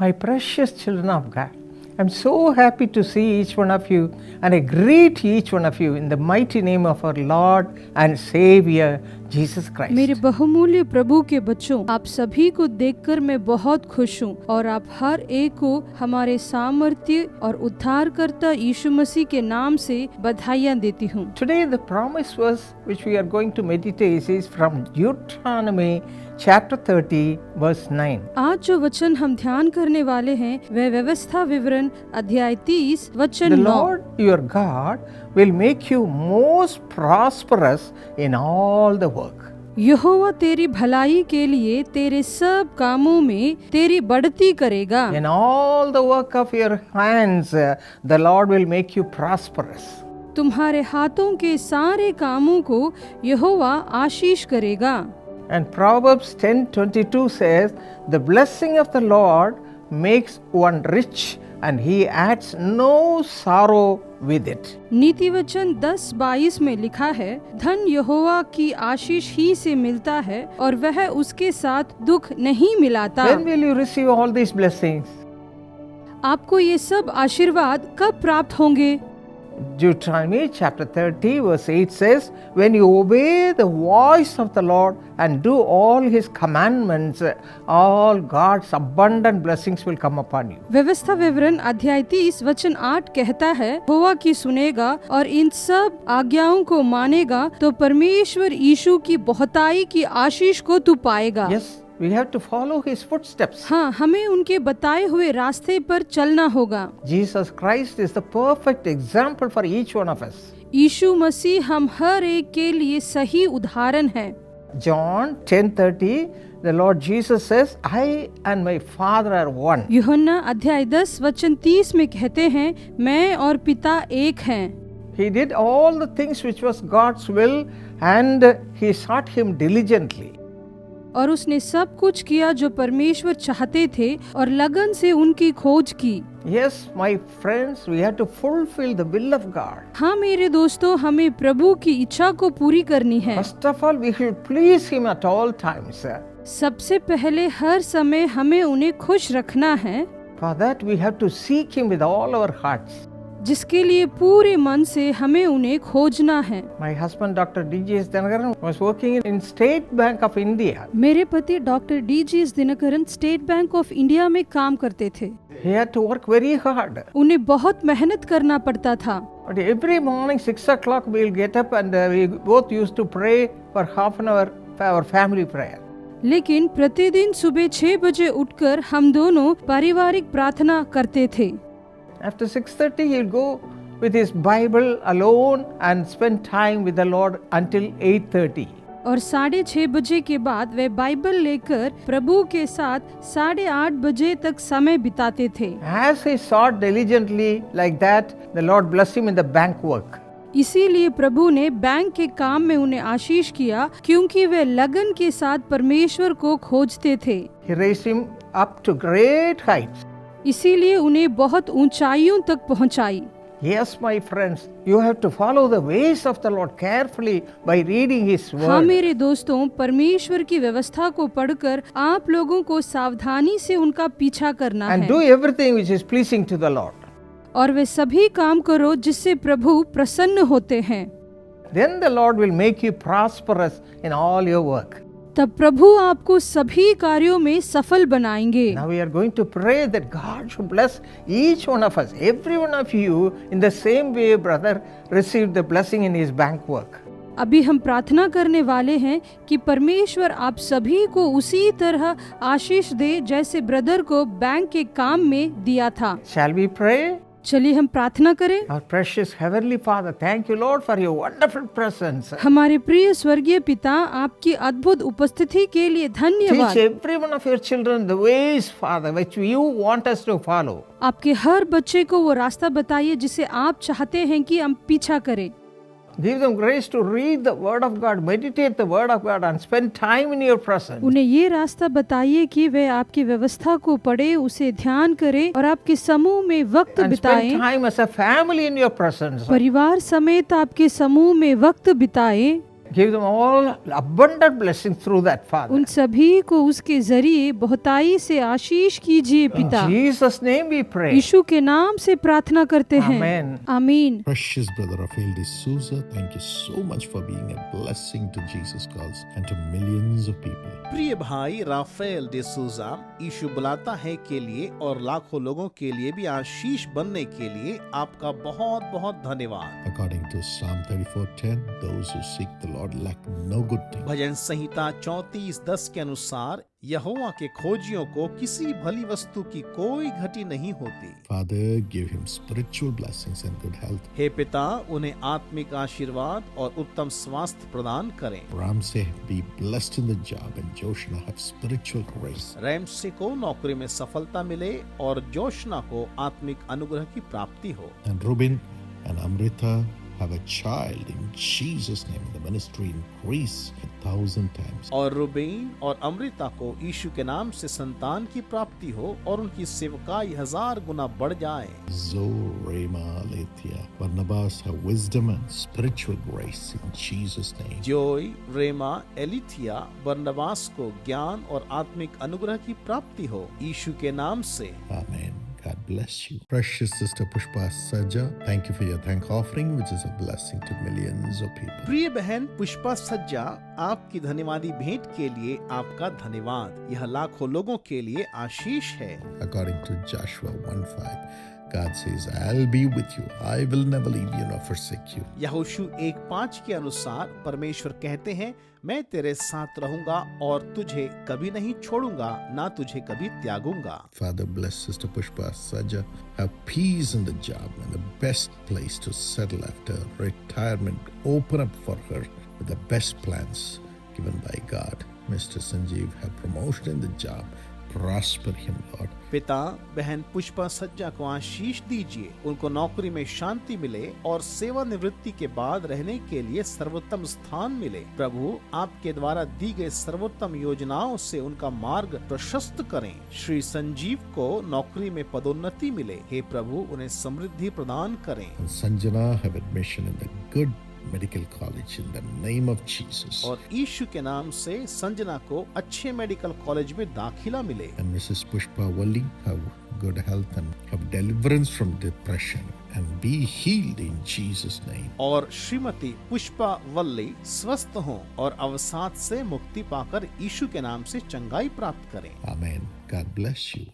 My precious children of God, I'm so happy to see each one of you, and I greet each one of you in the mighty name of our Lord and Savior Jesus Christ. मेरे बहुमूल्य प्रभु के बच्चों, आप सभी को देखकर मैं बहुत खुश हूँ और आप हर एक को हमारे सामर्थ्य और उद्धारकर्ता यीशु मसीह के नाम से बधाइयाँ देती हूँ। Today the promise verse which we are going to meditate is from Deuteronomy chapter 30 verse 9. आज जो वचन हम ध्यान करने वाले हैं वह व्यवस्था विवरण अध्याय 30 वचन The 9। Lord your God will make you most prosperous in all the work. यहोवा तेरी भलाई के लिए तेरे सब कामों में तेरी बढ़ती करेगा। In all the work of your hands, the Lord will make you prosperous. तुम्हारे हाथों के सारे कामों को यहोवा आशीष करेगा। And Proverbs 10:22 says, the blessing of the Lord makes one rich and he adds no sorrow with it. नीति वचन 10:22 में लिखा है, धन यहोवा की आशीष ही से मिलता है और वह उसके साथ दुख नहीं मिलाता। When will you receive all these blessings? आपको ये सब आशीर्वाद कब प्राप्त होंगे? Deuteronomy chapter 30 verse 8 says, when you obey the voice of the Lord and do all his commandments, all God's abundant blessings will come upon you. व्यवस्था विवरण अध्याय 30 वचन 8 कहता है, यहोवा की सुनेगा और इन सब आज्ञाओं को मानेगा तो परमेश्वर यीशु की बहुताई की आशीष को तू पाएगा। Yes, we have to follow his footsteps. हाँ, हमें उनके बताए हुए रास्ते पर चलना होगा। Jesus Christ is the perfect example for each one of us. यीशु मसीह हम हर एक के लिए सही उदाहरण है। John 10:30, the Lord Jesus says, I and my Father are one. यूहन्ना अध्याय 10 वचन 30 में कहते हैं, मैं और पिता एक हैं। He did all the things which was God's will and he sought him diligently. और उसने सब कुछ किया जो परमेश्वर चाहते थे और लगन से उनकी खोज की। Yes, my friends, we have to fulfill the will of God. हाँ मेरे दोस्तों, हमें प्रभु की इच्छा को पूरी करनी है। First of all, we should please him at all times. सबसे पहले हर समय हमें उन्हें खुश रखना है। For that we have to seek him with all our hearts. जिसके लिए पूरे मन से हमें उन्हें खोजना है। My husband, Dr. D.G.S. Dinakaran, was working in State Bank of India. मेरे पति doctor D.G.S. Dinakaran state bank of India में काम करते थे। He had to work very hard. उन्हें बहुत मेहनत करना पड़ता था। But every morning 6 o'clock we'll get up and we both used to pray for half an hour for our family prayer. लेकिन प्रतिदिन सुबह 6 बजे उठकर हम दोनों पारिवारिक प्रार्थना करते थे। After 6:30 he'll go with his Bible alone and spend time with the Lord until 8:30. और 6:30 बजे के बाद वे बाइबल लेकर प्रभु के साथ 8:30 बजे तक समय बिताते थे। As he sought diligently like that, the Lord blessed him in the bank work. इसीलिए प्रभु ने बैंक के काम में उन्हें आशीष किया, क्योंकि वे लगन के साथ परमेश्वर को खोजते थे। He raised him up to great heights. इसीलिए उन्हें बहुत ऊंचाइयों तक पहुंचाई। Yes, my friends, you have to follow the ways of the Lord carefully by reading his word. हाँ मेरे दोस्तों, परमेश्वर की व्यवस्था को पढ़कर आप लोगों को सावधानी से उनका पीछा करना And है। do everything which is pleasing to the Lord. और वे सभी काम करो जिससे प्रभु प्रसन्न होते हैं। Then the Lord will make you prosperous in all your work. तब प्रभु आपको सभी कार्यों में सफल बनाएंगे। Now we are going to pray that God should bless each one of us, every one of you, in the same way brother received the blessing in his bank work. अभी हम प्रार्थना करने वाले हैं कि परमेश्वर आप सभी को उसी तरह आशीष दे जैसे ब्रदर को बैंक के काम में दिया था। Shall we pray? चलिए हम प्रार्थना करें। Our precious heavenly Father, thank you Lord for your wonderful presence. हमारे प्रिय स्वर्गीय पिता, आपकी अद्भुत उपस्थिति के लिए धन्यवाद। Teach every one of your children the ways, Father, which you want us to follow. आपके हर बच्चे को वो रास्ता बताइए जिसे आप चाहते हैं कि हम पीछा करें। Give them grace to read the word of God, meditate the word of God and spend time in your presence. उन्हें ये रास्ता बताइए कि वे आपकी व्यवस्था को पढ़े, उसे ध्यान करें और आपके समूह में वक्त And बिताएं। spend time as a family in your presence. परिवार समेत आपके समूह में वक्त बिताएं। Give them all abundant blessings through that, Father. उन सभी को उसके जरिए बहुताई से आशीष कीजिए In पिता। Jesus' name we pray. यीशु के नाम से प्रार्थना करते हैं, Amen. आमीन। Precious brother Rafael D'Souza, thank you so much for being a blessing to Jesus Calls and to millions of people. प्रिय भाई राफेल डिसूजा, यीशु बुलाता है के लिए और लाखों लोगों के लिए भी आशीष बनने के लिए आपका बहुत बहुत धन्यवाद। According to Psalm 34:10, those who seek the Lord lack no good thing. भजन संहिता 34:10 के अनुसार यहोवा के खोजियों को किसी भली वस्तु की कोई घटी नहीं होती। Father, give him spiritual blessings and good health. हे पिता, उन्हें आत्मिक आशीर्वाद और उत्तम स्वास्थ्य प्रदान करें। Ramsey be blessed in the job and Joshua have spiritual grace. Ramsay को नौकरी में सफलता मिले और जोशना को आत्मिक अनुग्रह की प्राप्ति हो। And Reuben and Amrita have a child in Jesus' name. The ministry increase 1,000 times. और रुबेन और अमृता को यीशु के नाम से संतान की प्राप्ति हो और उनकी सेवकाई 1000 गुना बढ़ जाए। Zorema Lethea. Barnabas have wisdom and spiritual grace in Jesus' name. जोय, रेमा, एलिथिया, बरनबास को ज्ञान और आत्मिक अनुग्रह की प्राप्ति हो यीशु के नाम से। Amen. God bless you. Precious Sister Pushpa Saja, thank you for your thank offering, which is a blessing to millions of people. प्रिय बहन पुष्पा सज्जा, आपकी धन्यवादी भेंट के लिए आपका धन्यवाद। यह लाखों लोगों के लिए आशीष है। According to Joshua 1:5, God says, I'll be with you. I will never leave you nor forsake you. यहोशू 1:5 के अनुसार परमेश्वर कहते हैं, मैं तेरे साथ रहूंगा और तुझे कभी नहीं छोड़ूंगा, ना तुझे कभी त्यागूंगा। Father, bless Sister Pushpa Saja. Have peace in the job and the best place to settle after retirement. Open up for her with the best plans given by God. Mr. Sanjeev have promotion in the job. Prosper him, Lord. पिता, बहन पुष्पा सज्जा को आशीष दीजिए, उनको नौकरी में शांति मिले और सेवानिवृत्ति के बाद रहने के लिए सर्वोत्तम स्थान मिले। प्रभु, आपके द्वारा दी गई सर्वोत्तम योजनाओं से उनका मार्ग प्रशस्त करें। श्री संजीव को नौकरी में पदोन्नति मिले। हे प्रभु, उन्हें समृद्धि प्रदान करें। And Sanjana have admission in the good medical college in the name of Jesus. और यीशु के नाम से संजना को अच्छे मेडिकल कॉलेज में दाखिला मिले। And Mrs. Pushpa Walli have good health and have deliverance from depression and be healed in Jesus' name. और श्रीमती पुष्पा वल्ली स्वस्थ हों और अवसाद से मुक्ति पाकर यीशु के नाम से चंगाई प्राप्त करें। Amen. God bless you.